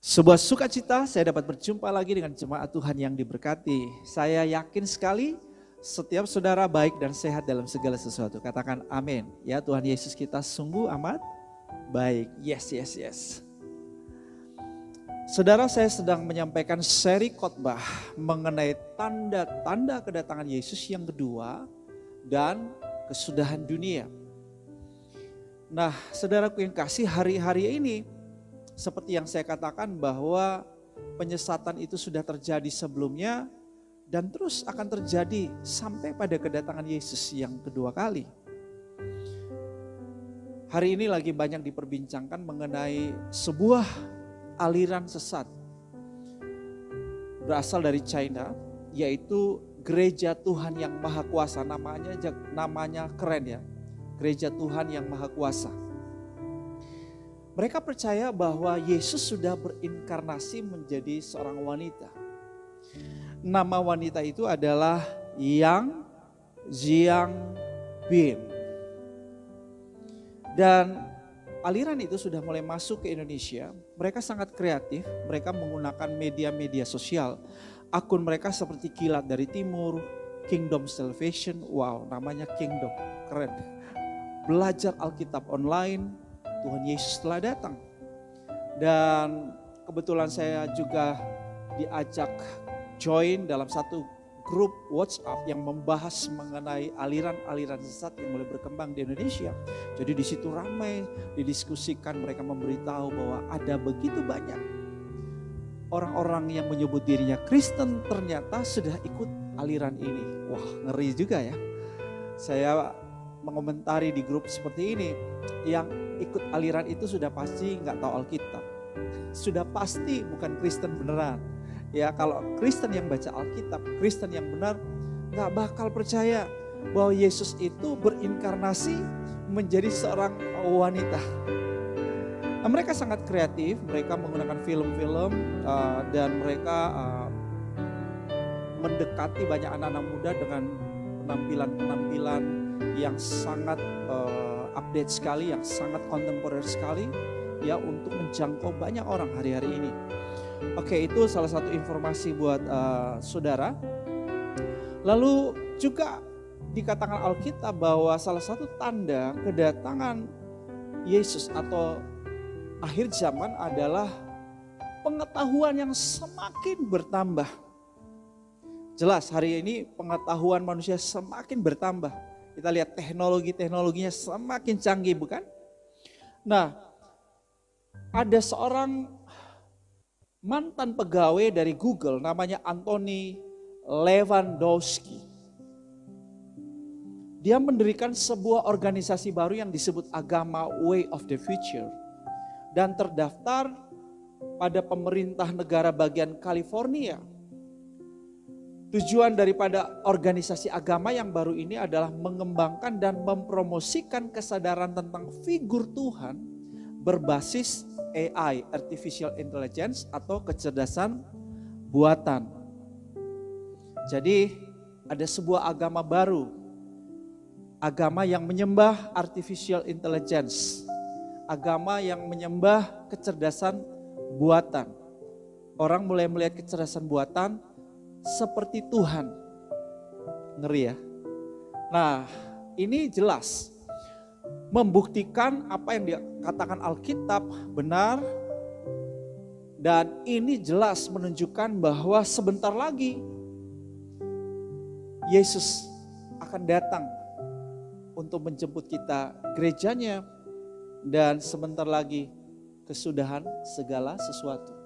Sebuah sukacita saya dapat berjumpa lagi dengan jemaat Tuhan yang diberkati. Saya yakin sekali setiap saudara baik dan sehat dalam segala sesuatu. Katakan amin. Ya, Tuhan Yesus kita sungguh amat baik. Yes. Saudara, saya sedang menyampaikan seri khotbah mengenai tanda-tanda kedatangan Yesus yang kedua dan kesudahan dunia. Nah, saudaraku yang kasih, hari-hari ini seperti yang saya katakan bahwa penyesatan itu sudah terjadi sebelumnya dan terus akan terjadi sampai pada kedatangan Yesus yang kedua kali. Hari ini lagi banyak diperbincangkan mengenai sebuah aliran sesat berasal dari China, yaitu Gereja Tuhan yang Maha Kuasa. Namanya keren ya, Gereja Tuhan yang Maha Kuasa. Mereka percaya bahwa Yesus sudah berinkarnasi menjadi seorang wanita. Nama wanita itu adalah Yang Jiangbin. Dan aliran itu sudah mulai masuk ke Indonesia. Mereka sangat kreatif, mereka menggunakan media-media sosial. Akun mereka seperti Kilat dari Timur, Kingdom Salvation, wow namanya Kingdom, keren. Belajar Alkitab online, Tuhan Yesus telah datang. Dan kebetulan saya juga diajak join dalam satu grup WhatsApp yang membahas mengenai aliran-aliran sesat yang mulai berkembang di Indonesia. Jadi di situ ramai didiskusikan, mereka memberitahu bahwa ada begitu banyak orang-orang yang menyebut dirinya Kristen ternyata sudah ikut aliran ini. Wah, ngeri juga ya. Saya mengomentari di grup seperti ini, yang ikut aliran itu sudah pasti nggak tahu Alkitab, sudah pasti bukan Kristen beneran. Ya, kalau Kristen yang baca Alkitab, Kristen yang benar, nggak bakal percaya bahwa Yesus itu berinkarnasi menjadi seorang wanita. Nah, mereka sangat kreatif, mereka menggunakan film-film dan mereka mendekati banyak anak-anak muda dengan penampilan-penampilan yang sangat update sekali, yang sangat kontemporer sekali ya, untuk menjangkau banyak orang hari-hari ini. Oke, itu salah satu informasi buat saudara. Lalu juga dikatakan Alkitab bahwa salah satu tanda kedatangan Yesus atau akhir zaman adalah pengetahuan yang semakin bertambah. Jelas hari ini pengetahuan manusia semakin bertambah. Kita lihat teknologinya semakin canggih, bukan? Nah, ada seorang mantan pegawai dari Google namanya Anthony Lewandowski. Dia mendirikan sebuah organisasi baru yang disebut Agama Way of the Future dan terdaftar pada pemerintah negara bagian California. Tujuan daripada organisasi agama yang baru ini adalah mengembangkan dan mempromosikan kesadaran tentang figur Tuhan berbasis AI, Artificial Intelligence atau kecerdasan buatan. Jadi ada sebuah agama baru, agama yang menyembah Artificial Intelligence, agama yang menyembah kecerdasan buatan. Orang mulai melihat kecerdasan buatan seperti Tuhan. Ngeri ya. Nah, ini jelas membuktikan apa yang dikatakan Alkitab benar. Dan ini jelas menunjukkan bahwa sebentar lagi Yesus akan datang untuk menjemput kita, gerejanya, dan sebentar lagi kesudahan segala sesuatu.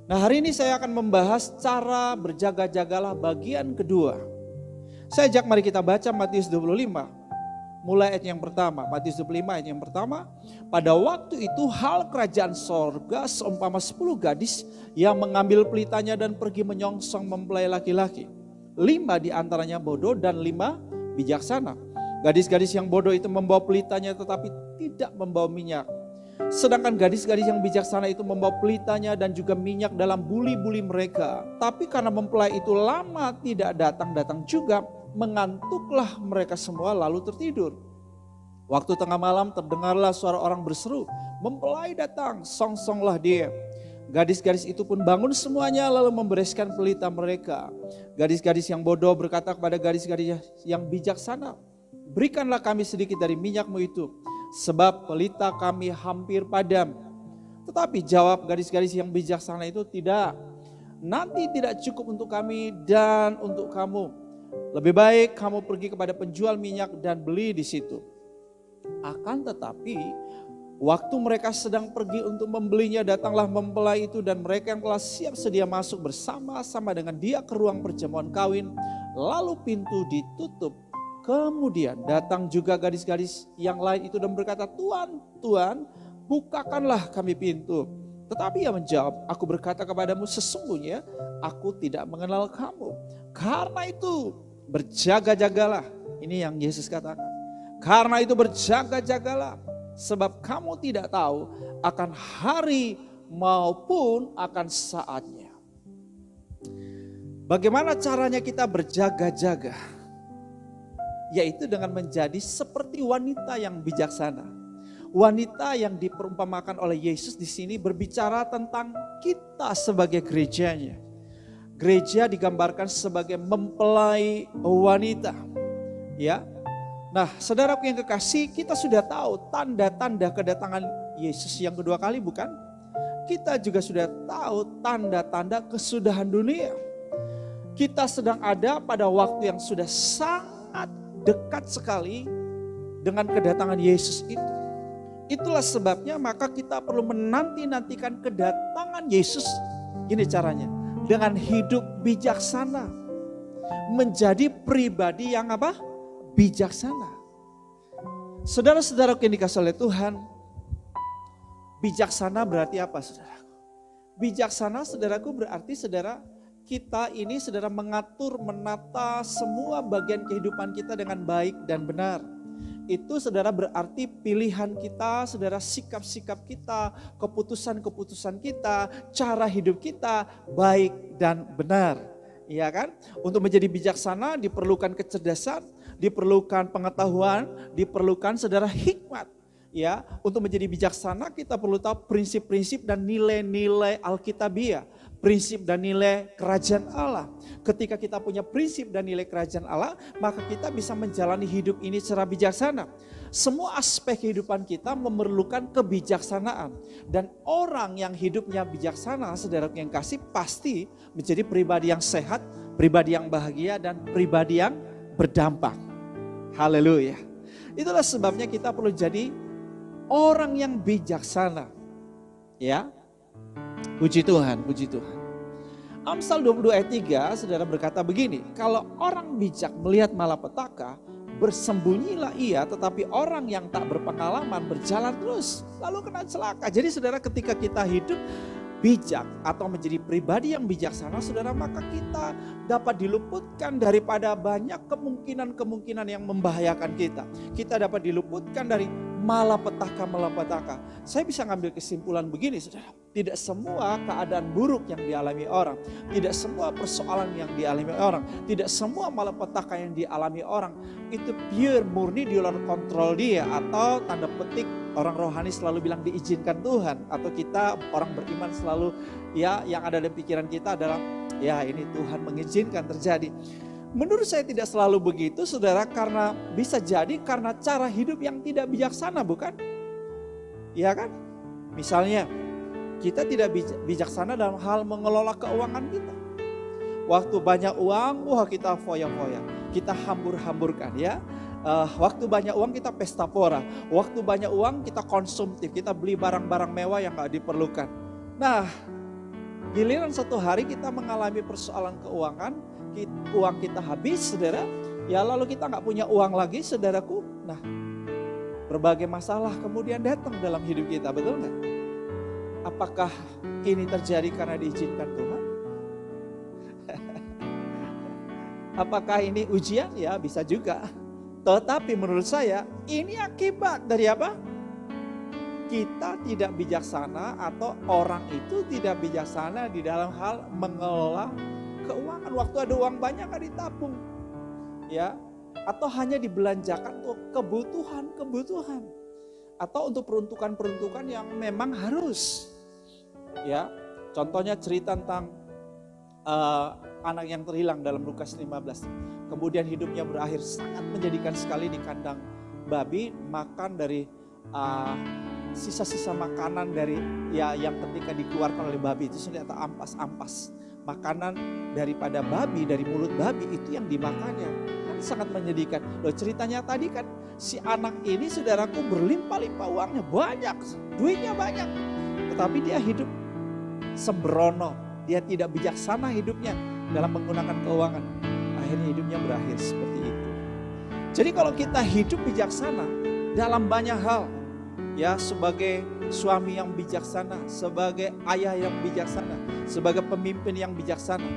Nah, hari ini saya akan membahas cara berjaga-jagalah bagian kedua. Saya ajak mari kita baca Matius 25. Mulai ayat yang pertama, Matius 25 ayat yang pertama. Pada waktu itu hal kerajaan sorga seumpama 10 gadis yang mengambil pelitanya dan pergi menyongsong mempelai laki-laki. 5 di antaranya bodoh dan 5 bijaksana. Gadis-gadis yang bodoh itu membawa pelitanya tetapi tidak membawa minyak. Sedangkan gadis-gadis yang bijaksana itu membawa pelitanya dan juga minyak dalam buli-buli mereka. Tapi karena mempelai itu lama tidak datang-datang juga, mengantuklah mereka semua lalu tertidur. Waktu tengah malam terdengarlah suara orang berseru, mempelai datang, song-songlah dia. Gadis-gadis itu pun bangun semuanya lalu membereskan pelita mereka. Gadis-gadis yang bodoh berkata kepada gadis-gadis yang bijaksana, berikanlah kami sedikit dari minyakmu itu, sebab pelita kami hampir padam. Tetapi jawab gadis-gadis yang bijaksana itu, tidak, nanti tidak cukup untuk kami dan untuk kamu. Lebih baik kamu pergi kepada penjual minyak dan beli di situ. Akan tetapi waktu mereka sedang pergi untuk membelinya, datanglah mempelai itu dan mereka yang telah siap sedia masuk bersama-sama dengan dia ke ruang perjamuan kawin. Lalu pintu ditutup. Kemudian datang juga gadis-gadis yang lain itu dan berkata, Tuan, Tuan, bukakanlah kami pintu. Tetapi ia menjawab, aku berkata kepadamu, sesungguhnya aku tidak mengenal kamu. Karena itu berjaga-jagalah. Ini yang Yesus katakan. Karena itu berjaga-jagalah, sebab kamu tidak tahu akan hari maupun akan saatnya. Bagaimana caranya kita berjaga-jaga? Yaitu dengan menjadi seperti wanita yang bijaksana. Wanita yang diperumpamakan oleh Yesus di sini berbicara tentang kita sebagai gerejanya. Gereja digambarkan sebagai mempelai wanita. Ya. Nah, saudaraku yang kekasih, kita sudah tahu tanda-tanda kedatangan Yesus yang kedua kali, bukan? Kita juga sudah tahu tanda-tanda kesudahan dunia. Kita sedang ada pada waktu yang sudah sangat dekat sekali dengan kedatangan Yesus itu. Itulah sebabnya maka kita perlu menanti-nantikan kedatangan Yesus. Gini caranya, dengan hidup bijaksana. Menjadi pribadi yang apa? Bijaksana. Saudara-saudara yang dikasihi oleh Tuhan, bijaksana berarti apa, saudaraku? Bijaksana, saudaraku, berarti saudara kita ini saudara mengatur, menata semua bagian kehidupan kita dengan baik dan benar. Itu saudara berarti pilihan kita, saudara, sikap-sikap kita, keputusan-keputusan kita, cara hidup kita baik dan benar. Iya kan? Untuk menjadi bijaksana diperlukan kecerdasan, diperlukan pengetahuan, diperlukan saudara hikmat. Ya, untuk menjadi bijaksana kita perlu tahu prinsip-prinsip dan nilai-nilai Alkitabiah, prinsip dan nilai kerajaan Allah. Ketika kita punya prinsip dan nilai kerajaan Allah, maka kita bisa menjalani hidup ini secara bijaksana. Semua aspek kehidupan kita memerlukan kebijaksanaan. Dan orang yang hidupnya bijaksana, saudara yang kasih, pasti menjadi pribadi yang sehat, pribadi yang bahagia, dan pribadi yang berdampak. Haleluya. Itulah sebabnya kita perlu jadi orang yang bijaksana. Ya. Puji Tuhan, puji Tuhan. Amsal 22 ayat 3, saudara berkata begini, kalau orang bijak melihat malapetaka, bersembunyilah ia, tetapi orang yang tak berpengalaman berjalan terus, lalu kena celaka. Jadi saudara, ketika kita hidup bijak atau menjadi pribadi yang bijaksana, saudara, maka kita dapat diluputkan daripada banyak kemungkinan-kemungkinan yang membahayakan kita. Kita dapat diluputkan dari malapetaka. Saya bisa ngambil kesimpulan begini, saudara. Tidak semua keadaan buruk yang dialami orang, tidak semua persoalan yang dialami orang, tidak semua malapetaka yang dialami orang itu pure murni di luar kontrol dia, atau tanda petik orang rohani selalu bilang diizinkan Tuhan, atau kita orang beriman selalu ya yang ada dalam pikiran kita adalah ya ini Tuhan mengizinkan terjadi. Menurut saya tidak selalu begitu, saudara, karena bisa jadi karena cara hidup yang tidak bijaksana, bukan? Iya kan? Misalnya kita tidak bijaksana dalam hal mengelola keuangan kita. Waktu banyak uang, wah kita foya-foya, kita hambur-hamburkan ya. Waktu banyak uang kita pesta pora, waktu banyak uang kita konsumtif, kita beli barang-barang mewah yang gak diperlukan. Nah, giliran satu hari kita mengalami persoalan keuangan, uang kita habis, saudara, ya lalu kita gak punya uang lagi, saudaraku. Nah, berbagai masalah kemudian datang dalam hidup kita, betul gak? Apakah ini terjadi karena diizinkan Tuhan? Apakah ini ujian? Ya bisa juga. Tetapi menurut saya ini akibat dari apa? Kita tidak bijaksana atau orang itu tidak bijaksana di dalam hal mengelola keuangan. Waktu ada uang banyak kan ditabung. Ya, atau hanya dibelanjakan untuk kebutuhan-kebutuhan atau untuk peruntukan-peruntukan yang memang harus. Ya, contohnya cerita tentang anak yang terhilang dalam Lukas 15. Kemudian hidupnya berakhir sangat menjadikan sekali di kandang babi, makan dari sisa-sisa makanan dari yang ketika dikeluarkan oleh babi itu ternyata ampas-ampas. Makanan daripada babi, dari mulut babi itu yang dimakannya. Kan sangat menyedihkan. Loh, ceritanya tadi kan si anak ini, saudaraku, berlimpah-limpah, uangnya banyak, duitnya banyak. Tetapi dia hidup sembrono, dia tidak bijaksana hidupnya dalam menggunakan keuangan. Akhirnya hidupnya berakhir seperti itu. Jadi kalau kita hidup bijaksana dalam banyak hal, ya, sebagai suami yang bijaksana, sebagai ayah yang bijaksana, sebagai pemimpin yang bijaksana,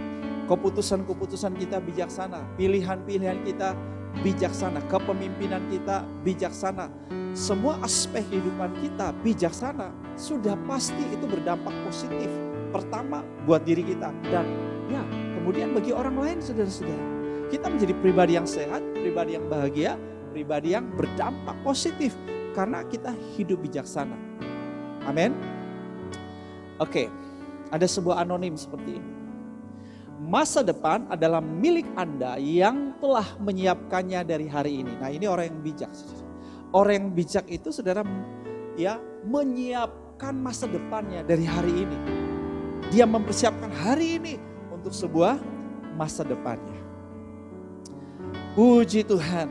keputusan-keputusan kita bijaksana, pilihan-pilihan kita bijaksana, kepemimpinan kita bijaksana, semua aspek kehidupan kita bijaksana, sudah pasti itu berdampak positif. Pertama buat diri kita dan ya kemudian bagi orang lain, saudara-saudara. Kita menjadi pribadi yang sehat, pribadi yang bahagia, pribadi yang berdampak positif karena kita hidup bijaksana. Amin. Oke, ada sebuah anonim seperti ini. Masa depan adalah milik Anda yang telah menyiapkannya dari hari ini. Nah, ini orang yang bijak. Orang yang bijak itu, saudara, ya, menyiapkan masa depannya dari hari ini. Dia mempersiapkan hari ini untuk sebuah masa depannya. Puji Tuhan.